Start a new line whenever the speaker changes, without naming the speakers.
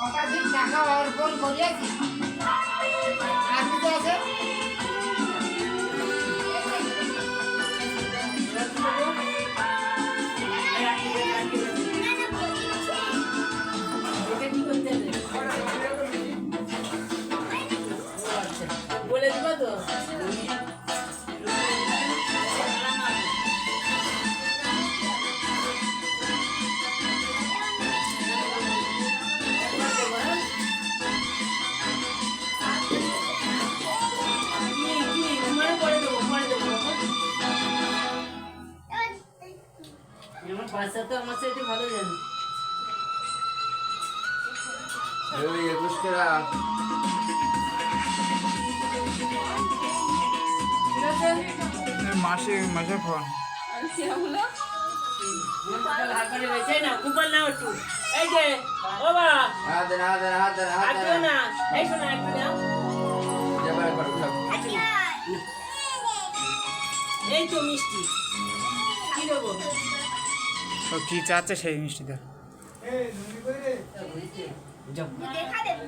একাধিক টাকা অর্পণ করিয়াছি। আপনি তো আছে
বলে দিবা তো আমার বাচ্চা তো আমার সাথে ভালো জানে।
ওই 21 টাকা
মাসে মাসে ফোন
এই তো মিষ্টি কি দেবো
ও কি চাচ্ছে সেই মিষ্টিটা
দেখা দেবো